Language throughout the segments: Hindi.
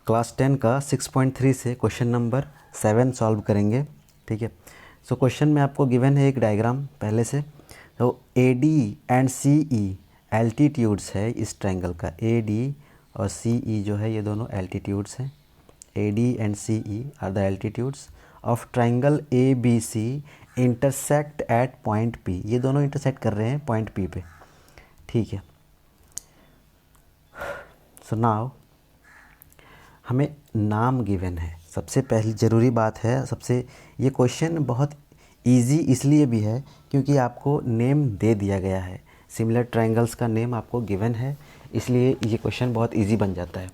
क्लास 10 का 6.3 से क्वेश्चन नंबर 7 सॉल्व करेंगे। ठीक है, सो क्वेश्चन में आपको गिवन है एक डायग्राम पहले से। तो A D and C E altitudes है इस ट्रायंगल का। ए डी और सी ई जो है ये दोनों एल्टीट्यूड्स हैं। A D and C E are the altitudes of triangle A B C intersect at point P. ये दोनों इंटरसेक्ट कर रहे हैं पॉइंट पी पे। ठीक है, सो नाउ हमें नाम गिवन है। सबसे पहली ज़रूरी बात है, ये क्वेश्चन बहुत इजी इसलिए भी है क्योंकि आपको नेम दे दिया गया है। सिमिलर ट्रायंगल्स का नेम आपको गिवन है, इसलिए ये क्वेश्चन बहुत इजी बन जाता है।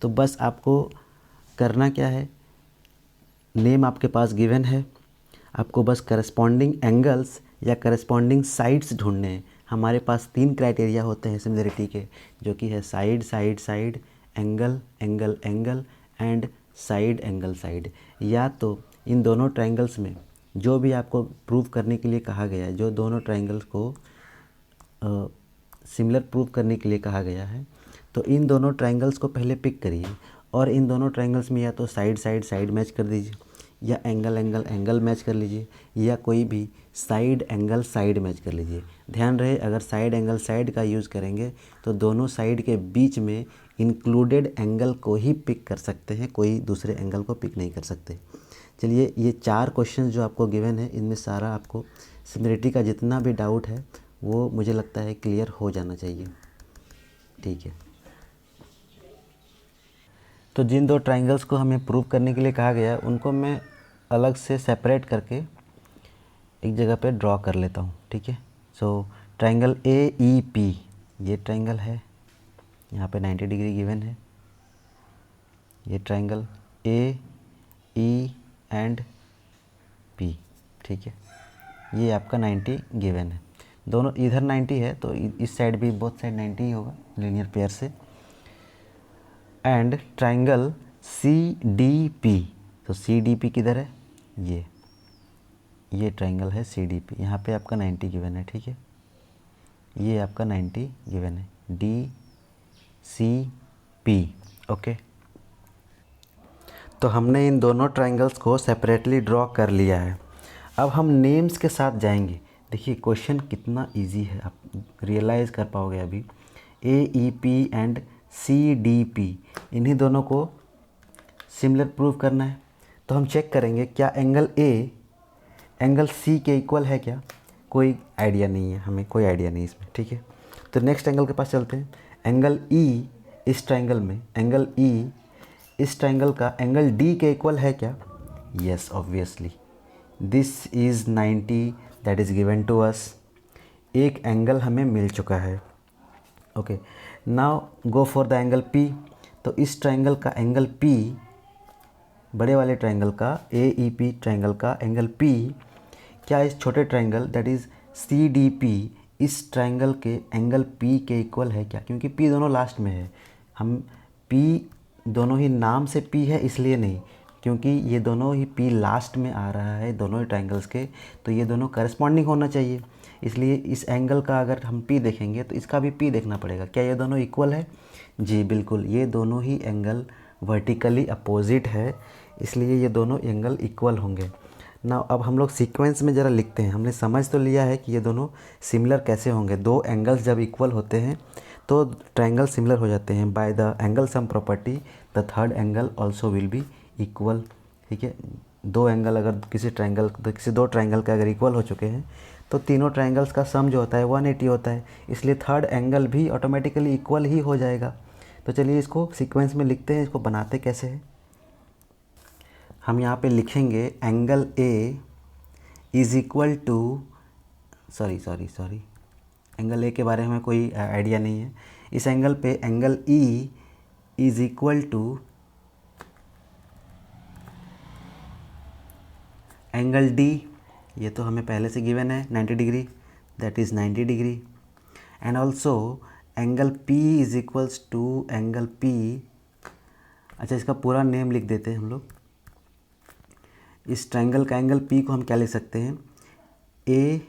तो बस आपको करना क्या है, नेम आपके पास गिवन है, आपको बस करस्पॉन्डिंग एंगल्स या करस्पॉन्डिंग साइड्स ढूंढने हैं। हमारे पास 3 क्राइटेरिया होते हैं सिमिलरिटी के, जो कि है side side side, angle angle angle and side angle side. या तो इन दोनों ट्रायंगल्स में जो भी आपको प्रूव करने के लिए कहा गया है, जो दोनों ट्रायंगल्स को सिमिलर प्रूव करने के लिए कहा गया है, तो इन दोनों ट्रायंगल्स को पहले पिक करिए और इन दोनों ट्रायंगल्स में या तो साइड साइड साइड मैच कर दीजिए, या एंगल एंगल एंगल मैच कर लीजिए, या कोई भी साइड एंगल साइड मैच कर लीजिए। ध्यान रहे, अगर साइड एंगल साइड का यूज़ करेंगे तो दोनों साइड के बीच में इंक्लूडेड एंगल को ही पिक कर सकते हैं, कोई दूसरे एंगल को पिक नहीं कर सकते। चलिए, ये 4 क्वेश्चन जो आपको गिवन है, इनमें सारा आपको सिमिलरिटी का जितना भी डाउट है वो मुझे लगता है क्लियर हो जाना चाहिए। ठीक है, तो जिन 2 ट्रायंगल्स को हमें प्रूव करने के लिए कहा गया है उनको मैं अलग से सेपरेट करके एक जगह पे ड्रॉ कर लेता हूँ। ठीक है, सो ट्रायंगल ए ई पी, ये ट्रायंगल है, यहाँ पे 90 डिग्री गिवन है। ये triangle A E and P, ठीक है, ये आपका 90 गिवन है। दोनों इधर 90 है तो इस साइड भी बोथ साइड 90 ही होगा लीनियर पेयर से। And triangle C D P, तो सी डी पी किधर है, ये ट्रायंगल है सी डी पी, यहाँ पे आपका 90 गिवन है। ठीक है, ये आपका 90 गिवन है, डी सी पी। ओके, तो हमने इन दोनों ट्रायंगल्स को सेपरेटली ड्रॉ कर लिया है। अब हम नेम्स के साथ जाएंगे। देखिए क्वेश्चन कितना इजी है, आप रियलाइज़ कर पाओगे अभी। A E P and C D P, इन्हीं दोनों को सिमिलर प्रूव करना है। तो हम चेक करेंगे क्या एंगल ए एंगल सी के इक्वल है क्या। कोई आइडिया नहीं है, हमें कोई आइडिया नहीं इसमें। ठीक है, तो नेक्स्ट एंगल के पास चलते हैं। एंगल ई इस ट्रायंगल में, एंगल ई इस ट्रायंगल का एंगल डी के इक्वल है क्या। Yes, obviously this is 90 that is given to us. एक एंगल हमें मिल चुका है। Okay, now go for the angle P. तो इस ट्रायंगल का एंगल पी, बड़े वाले ट्रायंगल का ए ई पी ट्रायंगल का एंगल पी क्या इस छोटे triangle that is C D P, इस ट्रायंगल के एंगल पी के इक्वल है क्या। क्योंकि पी दोनों लास्ट में है, हम पी दोनों ही नाम से पी है इसलिए नहीं, क्योंकि ये दोनों ही पी लास्ट में आ रहा है दोनों ही ट्रायंगल्स के, तो ये दोनों करस्पॉन्डिंग होना चाहिए। इसलिए इस एंगल का अगर हम पी देखेंगे तो इसका भी पी देखना पड़ेगा। क्या ये दोनों इक्वल है। जी बिल्कुल, ये दोनों ही एंगल वर्टिकली अपोजिट है, इसलिए ये दोनों एंगल इक्वल होंगे ना। अब हम लोग सीक्वेंस में ज़रा लिखते हैं। हमने समझ तो लिया है कि ये दोनों सिमिलर कैसे होंगे। 2 एंगल्स जब इक्वल होते हैं तो ट्रायंगल सिमिलर हो जाते हैं। Bye the angle sum property the third angle also will be equal. ठीक है, 2 एंगल अगर किसी 2 ट्रायंगल के अगर इक्वल हो चुके हैं तो तीनों ट्रायंगल्स का सम जो होता है 180 होता है, इसलिए थर्ड एंगल भी ऑटोमेटिकली इक्वल ही हो जाएगा। तो चलिए इसको सीक्वेंस में लिखते हैं। इसको बनाते कैसे हैं, हम यहाँ पे लिखेंगे angle A is equal to, sorry angle A के बारे में हमें कोई आइडिया नहीं है। इस एंगल पे angle E is equal to angle D, ये तो हमें पहले से गिवन है 90 degree, that is 90 degree. And also angle P is equals to angle P. अच्छा, इसका पूरा नेम लिख देते हैं हम लोग। इस ट्रायंगल का एंगल पी को हम क्या लिख सकते हैं, ए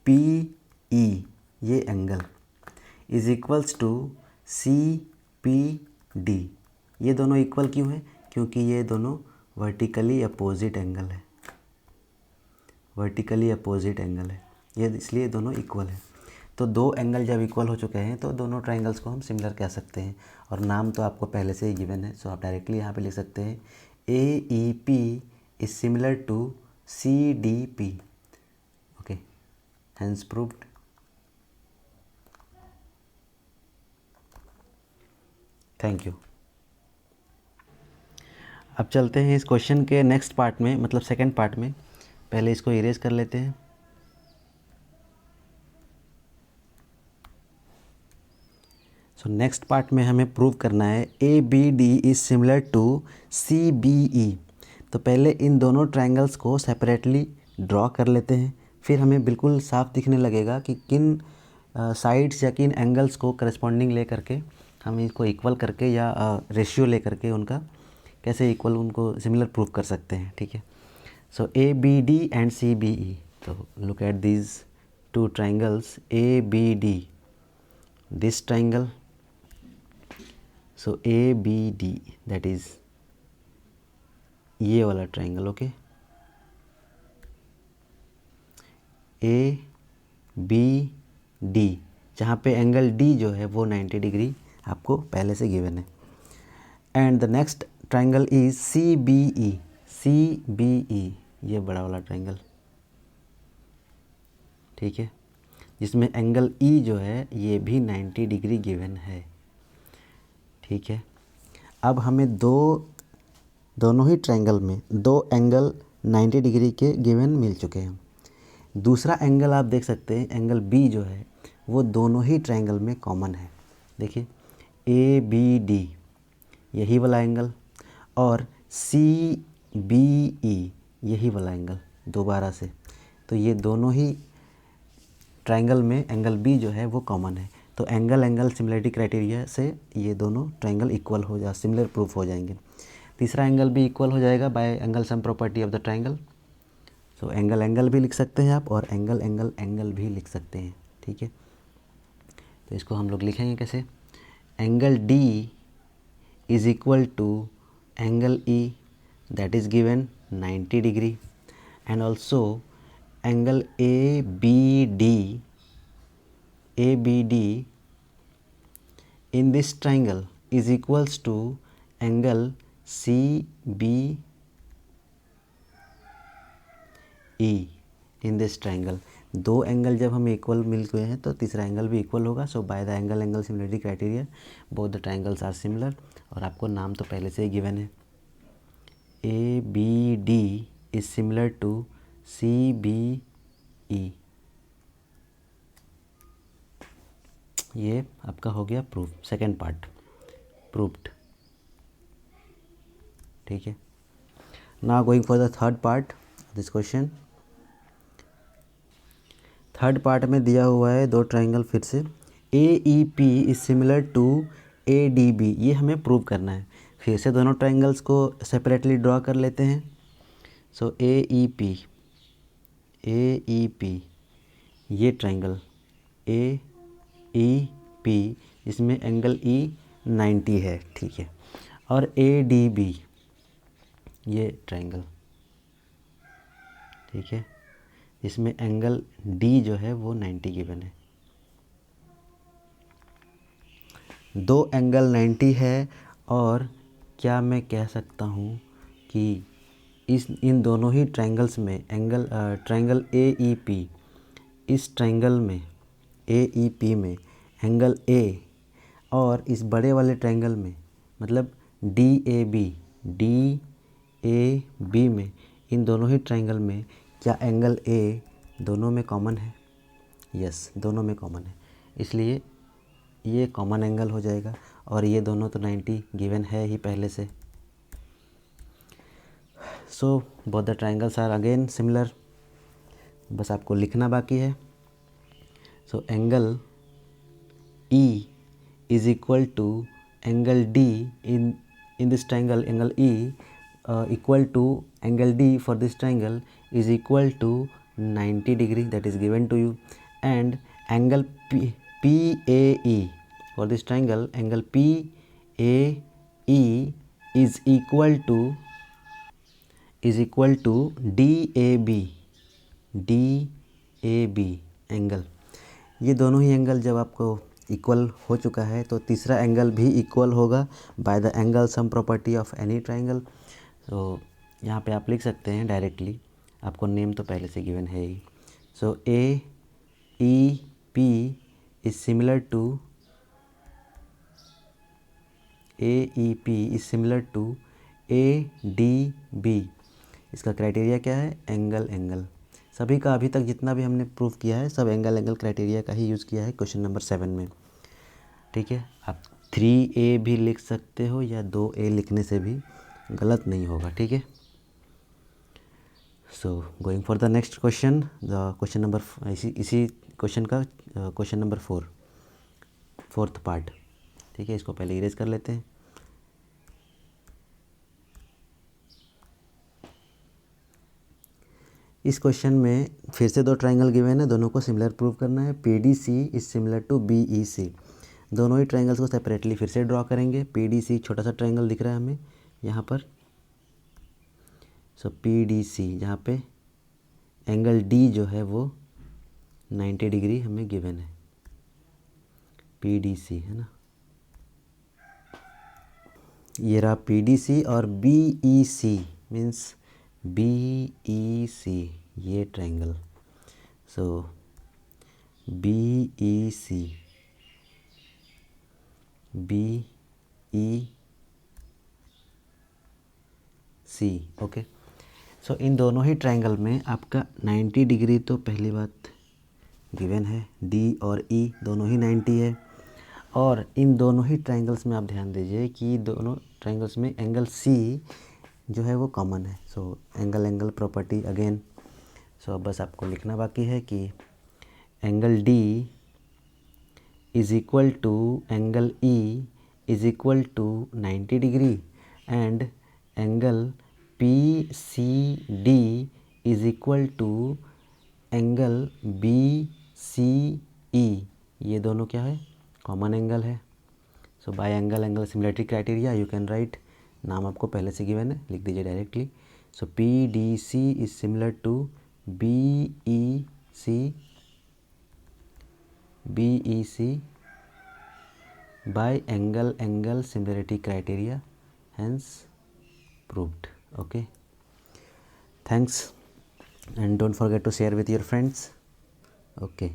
पी ई, ये angle is equals to C P D. ये दोनों इक्वल क्यों है? क्योंकि ये दोनों वर्टिकली अपोजिट एंगल है, वर्टिकली अपोजिट एंगल है, ये इसलिए दोनों इक्वल है। तो दो एंगल जब इक्वल हो चुके हैं तो दोनों ट्राइंगल्स को हम सिमिलर कह सकते हैं। और नाम तो आपको पहले से ही गिवन है, सो आप डायरेक्टली यहाँ पे लिख सकते हैं AEP is similar to CDP। Okay, hence proved. Thank you. अब चलते हैं इस क्वेश्चन के नेक्स्ट पार्ट में, मतलब सेकंड पार्ट में। पहले इसको इरेज कर लेते हैं। सो नेक्स्ट पार्ट में हमें प्रूव करना है ABD is similar to CBE। तो पहले इन दोनों ट्रायंगल्स को सेपरेटली ड्रॉ कर लेते हैं, फिर हमें बिल्कुल साफ दिखने लगेगा कि किन साइड्स या किन एंगल्स को करस्पॉन्डिंग ले करके हम इसको इक्वल करके या रेशियो ले करके उनका कैसे इक्वल, उनको सिमिलर प्रूव कर सकते हैं। ठीक है, सो ABD एंड CBE। तो look at these two triangles ABD, this triangle, so ABD that is ये वाला ट्रायंगल। ओके, ABD, जहाँ पे एंगल D जो है वो 90 डिग्री आपको पहले से गिवन है। And the next triangle is CBE, CBE ये बड़ा वाला ट्रायंगल, ठीक है, जिसमें एंगल E जो है ये भी 90 डिग्री गिवन है। ठीक है, अब हमें दोनों ही ट्रायंगल में दो एंगल 90 डिग्री के गिवन मिल चुके हैं। दूसरा एंगल आप देख सकते हैं, एंगल B जो है वो दोनों ही ट्रायंगल में कॉमन है। देखिए ABD यही वाला एंगल और CBE यही वाला एंगल दोबारा से, तो ये दोनों ही ट्रायंगल में एंगल B जो है वो कॉमन है। तो एंगल सिमिलरिटी क्राइटेरिया से ये दोनों ट्रायंगल इक्वल हो जा सिमिलर प्रूफ हो जाएंगे। तीसरा एंगल भी इक्वल हो जाएगा bye angle sum property of the triangle. So angle भी लिख सकते हैं आप और एंगल भी लिख सकते हैं। ठीक है, तो इसको हम लोग लिखेंगे कैसे? Angle D is equal to angle E that is given 90 degree and also angle ABD in this triangle is equals to angle CBE in this triangle। दो एंगल जब हमें इक्वल मिल गए हैं तो तीसरा एंगल भी इक्वल होगा। So by the angle similarity criteria both the triangles are similar. और आपको नाम तो पहले से ही गिवन है, ABD is similar to CBE। ये आपका हो गया प्रूफ, सेकेंड पार्ट प्रूव्ड। ठीक है, now going for the third part this question. Third part में दिया हुआ है दो ट्रायंगल, फिर से AEP is similar to ADB, ये हमें प्रूव करना है। फिर से दोनों ट्रायंगल्स को सेपरेटली ड्रॉ कर लेते हैं। सो AEP ये ट्रायंगल AEP इसमें एंगल E 90 है। ठीक है, और ADB ये ट्रायंगल, ठीक है, इसमें एंगल D जो है वो 90 गिवन है। दो एंगल 90 है और क्या मैं कह सकता हूँ कि इन दोनों ही ट्रायंगल्स में ट्रायंगल AEP, इस ट्रायंगल में AEP में एंगल A और इस बड़े वाले ट्रायंगल में मतलब DAB में, इन दोनों ही ट्रायंगल में क्या एंगल A दोनों में कॉमन है? यस, दोनों में कॉमन है, इसलिए ये कॉमन एंगल हो जाएगा। और ये दोनों तो 90 गिवन है ही पहले से। So both the triangles are again similar, बस आपको लिखना बाकी है। So angle E is equal to angle D in this triangle, angle E equal to angle D for this triangle is equal to 90 degree, that is given to you, and angle PAE for this triangle, angle PAE is equal to D A B angle. ये दोनों ही एंगल जब आपको इक्वल हो चुका है तो तीसरा एंगल भी इक्वल होगा bye the angle sum property of any triangle. तो यहाँ पे आप लिख सकते हैं डायरेक्टली, आपको नेम तो पहले से गिवन है ही। So A E P is similar to A D B. इसका क्राइटेरिया क्या है? Angle angle. सभी का अभी तक जितना भी हमने प्रूफ किया है सब एंगल एंगल क्राइटेरिया का ही यूज़ किया है क्वेश्चन नंबर 7 में। ठीक है, आप 3A भी लिख सकते हो या 2A लिखने से भी गलत नहीं होगा। ठीक है, so going for the next question, the question number इसी क्वेश्चन का क्वेश्चन नंबर 4th पार्ट। ठीक है, इसको पहले इरेज कर लेते हैं। इस क्वेश्चन में फिर से 2 ट्राइंगल गिवन है, दोनों को सिमिलर प्रूव करना है। PDC is similar to BEC। दोनों ही ट्राइंगल्स को सेपरेटली फिर से ड्रॉ करेंगे। PDC छोटा सा ट्राइंगल दिख रहा है हमें यहाँ पर। सो PDC जहाँ पे एंगल D जो है वो 90 डिग्री हमें गिवन है, PDC है ना। ये रहा PDC और BEC मीन्स BEC ये ट्रायंगल। सो BEC ओके। सो इन दोनों ही ट्रायंगल में आपका 90 डिग्री तो पहली बात गिवन है, D और E दोनों ही 90 है। और इन दोनों ही ट्रायंगल्स में आप ध्यान दीजिए कि दोनों ट्रायंगल्स में एंगल C जो है वो कॉमन है। So angle angle property again. So अब बस आपको लिखना बाकी है कि angle D is equal to angle E is equal to 90 degree and angle PCD is equal to angle BCE। ये दोनों क्या है? कॉमन एंगल है। So by angle angle similarity criteria you can write, नाम आपको पहले से गिवन है, लिख दीजिए directly. So PDC is similar to BEC by angle angle similarity criteria, hence proved. Okay, thanks and don't forget to share with your friends. Okay.